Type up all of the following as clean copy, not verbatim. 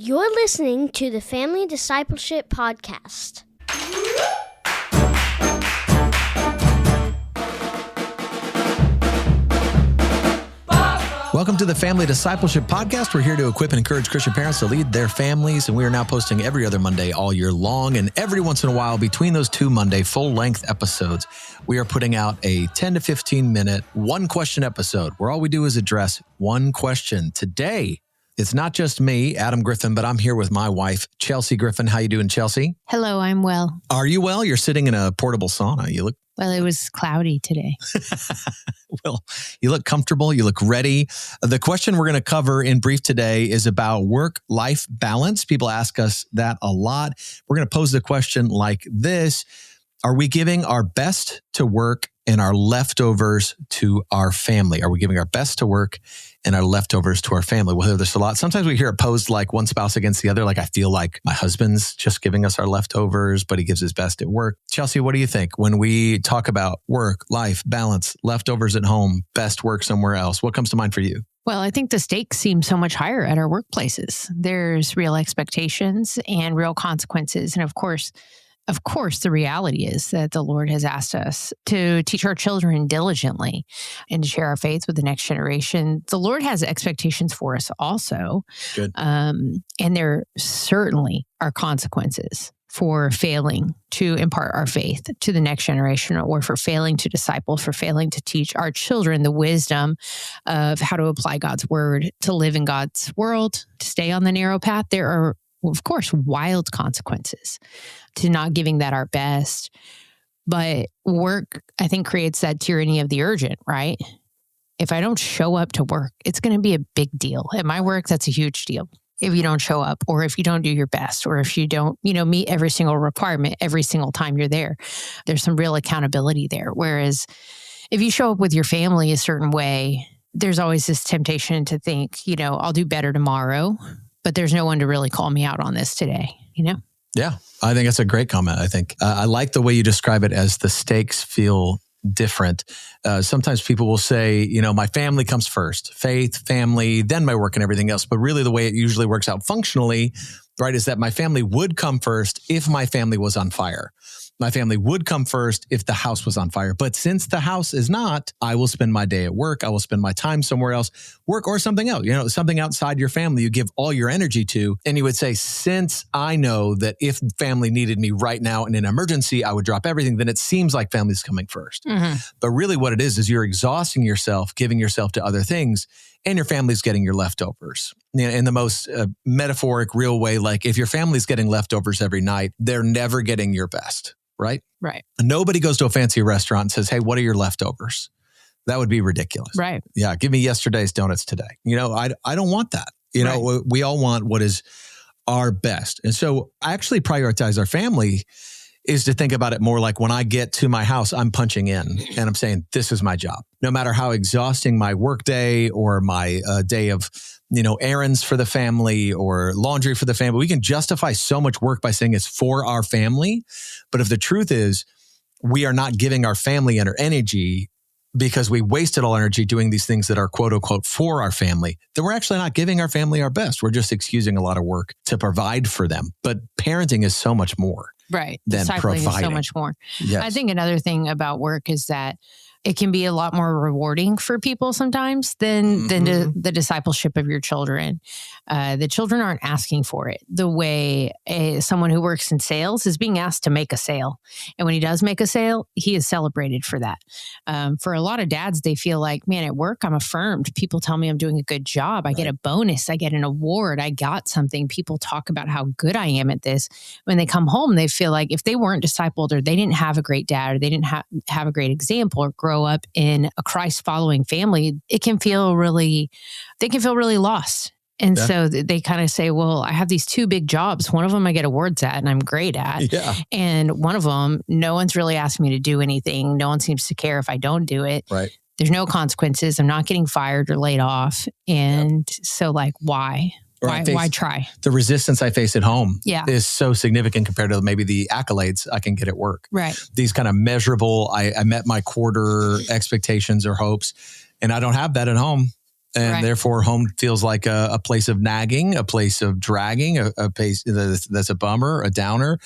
You're listening to the Family Discipleship Podcast. Welcome to the Family Discipleship Podcast. We're here to equip and encourage Christian parents to lead their families, and we are now posting every other Monday all year long, and every once in a while between those two Monday full-length episodes, we are putting out a 10 to 15-minute one-question episode where all we do is address one question. Today, it's not just me, Adam Griffin, but I'm here with my wife, Chelsea Griffin. How you doing, Chelsea? Hello, I'm well. Are you well? You're sitting in a portable sauna. You look Well, it was cloudy today. Well, you look comfortable. You look ready. The question we're going to cover in brief today is about work-life balance. People ask us that a lot. We're going to pose the question like this. Are we giving our best to work and our leftovers to our family? Are we giving our best to work and our leftovers to our family? We'll hear this a lot. Sometimes we hear it posed like one spouse against the other. Like, I feel like my husband's just giving us our leftovers, but he gives his best at work. Chelsea, what do you think when we talk about work, life, balance, leftovers at home, best work somewhere else? What comes to mind for you? Well, I think the stakes seem so much higher at our workplaces. There's real expectations and real consequences. And of course, the reality is that the Lord has asked us to teach our children diligently and to share our faith with the next generation. The Lord has expectations for us also. Good. And there certainly are consequences for failing to impart our faith to the next generation, or for failing to disciple, for failing to teach our children the wisdom of how to apply God's word, to live in God's world, to stay on the narrow path. There are, of course, wild consequences to not giving that our best. But work, I think, creates that tyranny of the urgent, right? If I don't show up to work, it's going to be a big deal. At my work, that's a huge deal. If you don't show up, or if you don't do your best, or if you don't, meet every single requirement every single time you're there, there's some real accountability there. Whereas if you show up with your family a certain way, there's always this temptation to think, I'll do better tomorrow, but there's no one to really call me out on this today, Yeah, I think that's a great comment. I think I like the way you describe it as the stakes feel different. Sometimes people will say, my family comes first, faith, family, then my work and everything else. But really the way it usually works out functionally, right, is that my family would come first if my family was on fire. My family would come first if the house was on fire. But since the house is not, I will spend my day at work. I will spend my time somewhere else, work or something else, something outside your family you give all your energy to. And you would say, since I know that if family needed me right now in an emergency, I would drop everything, then it seems like family's coming first. Mm-hmm. But really what it is you're exhausting yourself, giving yourself to other things, and your family's getting your leftovers. In the most metaphoric, real way, like if your family's getting leftovers every night, they're never getting your best. Right? Right. Nobody goes to a fancy restaurant and says, hey, what are your leftovers? That would be ridiculous. Right. Yeah. Give me yesterday's donuts today. I don't want that. Right. We all want what is our best. And so I actually prioritize our family is to think about it more like when I get to my house, I'm punching in and I'm saying, this is my job. No matter how exhausting my work day or my day of, errands for the family or laundry for the family, we can justify so much work by saying it's for our family. But if the truth is we are not giving our family our energy because we wasted all energy doing these things that are quote unquote for our family, then we're actually not giving our family our best. We're just excusing a lot of work to provide for them. But parenting is so much more. Right. Than Discipling providing. Is so much more. Yes. I think another thing about work is that it can be a lot more rewarding for people sometimes than the discipleship of your children. The children aren't asking for it the way someone who works in sales is being asked to make a sale. And when he does make a sale, he is celebrated for that. For a lot of dads, they feel like, man, at work, I'm affirmed. People tell me I'm doing a good job. I get a bonus. I get an award. I got something. People talk about how good I am at this. When they come home, they feel like if they weren't discipled, or they didn't have a great dad, or they didn't have a great example, or grow up in a Christ-following family, they can feel really lost. And so they kind of say, well, I have these two big jobs. One of them I get awards at and I'm great at. Yeah. And one of them, no one's really asked me to do anything. No one seems to care if I don't do it. Right. There's no consequences. I'm not getting fired or laid off. And so why? Why try? The resistance I face at home is so significant compared to maybe the accolades I can get at work. Right. These kind of measurable, I met my quarter expectations or hopes, and I don't have that at home. And therefore home feels like a place of nagging, a place of dragging, a place that's a bummer, a downer.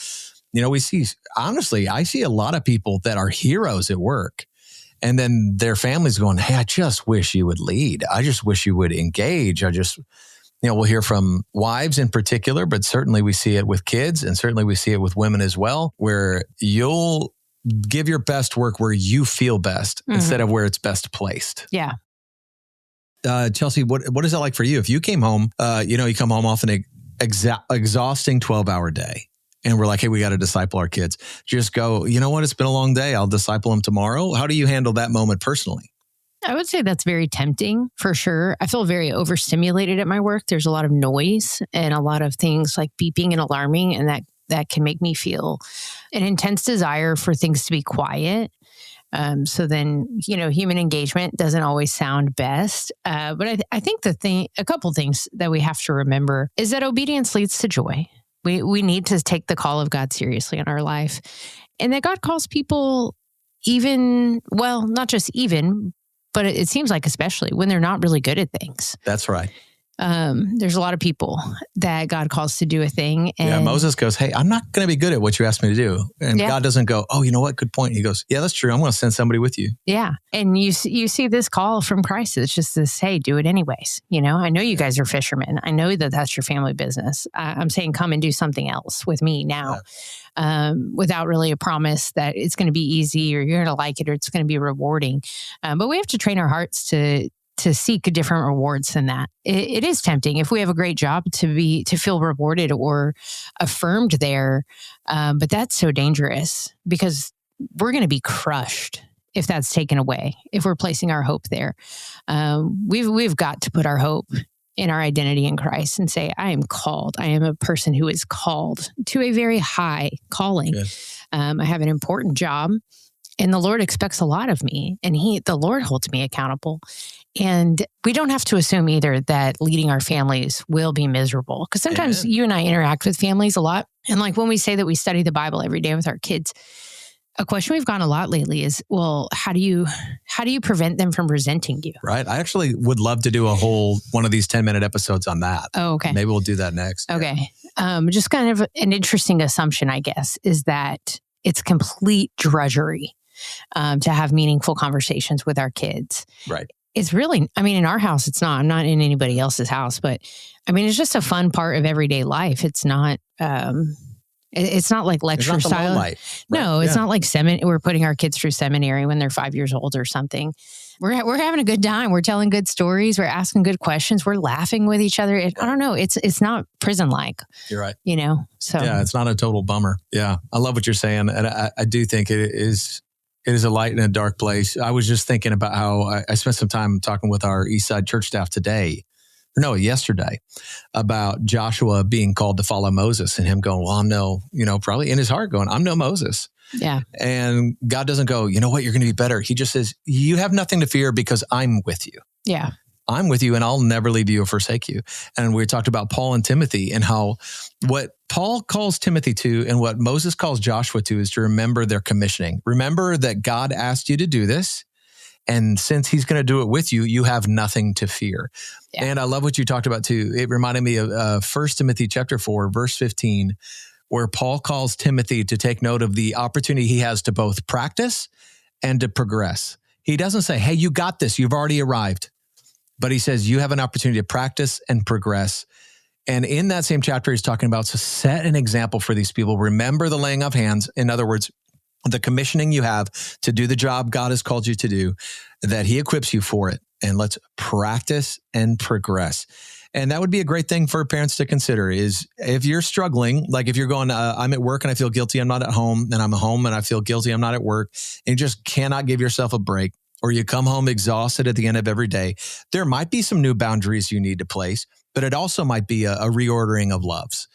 We see, honestly, I see a lot of people that are heroes at work. And then their family's going, hey, I just wish you would lead. I just wish you would engage. We'll hear from wives in particular, but certainly we see it with kids, and certainly we see it with women as well, where you'll give your best work where you feel best instead of where it's best placed. Yeah. Chelsea, what is that like for you? If you came home, you come home off an exhausting 12-hour day, and we're like, hey, we got to disciple our kids. Just go, you know what? It's been a long day. I'll disciple them tomorrow. How do you handle that moment personally? I would say that's very tempting for sure. I feel very overstimulated at my work. There's a lot of noise and a lot of things like beeping and alarming, and that can make me feel an intense desire for things to be quiet. So then, human engagement doesn't always sound best. But I think a couple things that we have to remember is that obedience leads to joy. We need to take the call of God seriously in our life, and that God calls people not just even, but it seems like especially when they're not really good at things. That's right. There's a lot of people that God calls to do a thing. And Moses goes, hey, I'm not going to be good at what you asked me to do. And God doesn't go, oh, you know what? Good point. He goes, yeah, that's true. I'm going to send somebody with you. Yeah. And you see this call from Christ. It's just this, hey, do it anyways. I know you guys are fishermen. I know that that's your family business. I'm saying come and do something else with me now. Without really a promise that it's going to be easy or you're going to like it or it's going to be rewarding. But we have to train our hearts to seek different rewards than that. It is tempting if we have a great job to feel rewarded or affirmed there. But that's so dangerous because we're going to be crushed if that's taken away, if we're placing our hope there. We've got to put our hope in our identity in Christ and say, I am called. I am a person who is called to a very high calling. Yes. I have an important job, and the Lord expects a lot of me, and the Lord holds me accountable. And we don't have to assume either that leading our families will be miserable, because sometimes you and I interact with families a lot. And like when we say that we study the Bible every day with our kids, a question we've gotten a lot lately is, well, how do you prevent them from resenting you? Right. I actually would love to do a whole one of these 10-minute episodes on that. Oh, okay. Maybe we'll do that next. Okay. Just kind of an interesting assumption, I guess, is that it's complete drudgery to have meaningful conversations with our kids. Right. It's really, in our house, it's not. I'm not in anybody else's house, but it's just a fun part of everyday life. It's not. It's not like lecture style. Right? No, it's not like we're putting our kids through seminary when they're 5 years old or something. We're having a good time. We're telling good stories. We're asking good questions. We're laughing with each other. I don't know. It's not prison like. You're right. So yeah, it's not a total bummer. Yeah, I love what you're saying, and I do think it is a light in a dark place. I was just thinking about how I spent some time talking with our Eastside church staff yesterday, about Joshua being called to follow Moses and him going, well, I'm no, probably in his heart going, I'm no Moses. Yeah. And God doesn't go, you know what, you're going to be better. He just says, you have nothing to fear because I'm with you. Yeah. I'm with you and I'll never leave you or forsake you. And we talked about Paul and Timothy and how what Paul calls Timothy to and what Moses calls Joshua to is to remember their commissioning. Remember that God asked you to do this. And since he's going to do it with you, you have nothing to fear. Yeah. And I love what you talked about too. It reminded me of 1 Timothy chapter 4, verse 15, where Paul calls Timothy to take note of the opportunity he has to both practice and to progress. He doesn't say, hey, you got this. You've already arrived. But he says, you have an opportunity to practice and progress. And in that same chapter, he's talking about, so set an example for these people. Remember the laying of hands. In other words, the commissioning you have to do the job God has called you to do, that he equips you for it. And let's practice and progress. And that would be a great thing for parents to consider is if you're struggling, like if you're going, I'm at work and I feel guilty, I'm not at home, and I'm at home and I feel guilty, I'm not at work, and you just cannot give yourself a break, or you come home exhausted at the end of every day, there might be some new boundaries you need to place, but it also might be a reordering of loves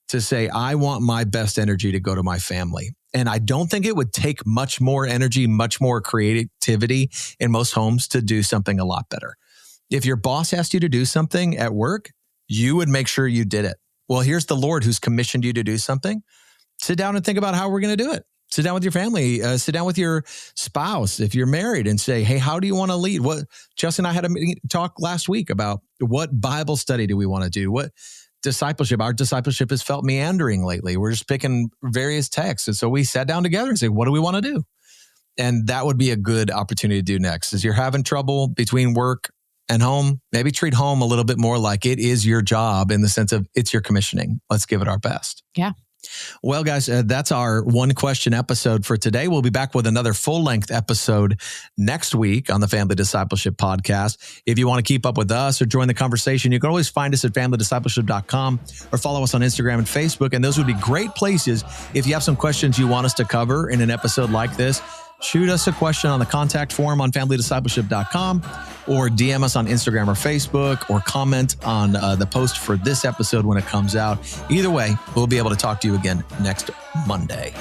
to say, I want my best energy to go to my family. And I don't think it would take much more energy, much more creativity in most homes to do something a lot better. If your boss asked you to do something at work, you would make sure you did it. Well, here's the Lord who's commissioned you to do something. Sit down and think about how we're going to do it. Sit down with your family, sit down with your spouse if you're married and say, hey, how do you want to lead? Justin and I had a talk last week about what Bible study do we want to do? What discipleship? Our discipleship has felt meandering lately. We're just picking various texts. And so we sat down together and said, what do we want to do? And that would be a good opportunity to do next. As you're having trouble between work and home, maybe treat home a little bit more like it is your job in the sense of it's your commissioning. Let's give it our best. Yeah. Well, guys, that's our one question episode for today. We'll be back with another full-length episode next week on the Family Discipleship Podcast. If you want to keep up with us or join the conversation, you can always find us at familydiscipleship.com or follow us on Instagram and Facebook. And those would be great places if you have some questions you want us to cover in an episode like this. Shoot us a question on the contact form on familydiscipleship.com or DM us on Instagram or Facebook or comment on the post for this episode when it comes out. Either way, we'll be able to talk to you again next Monday.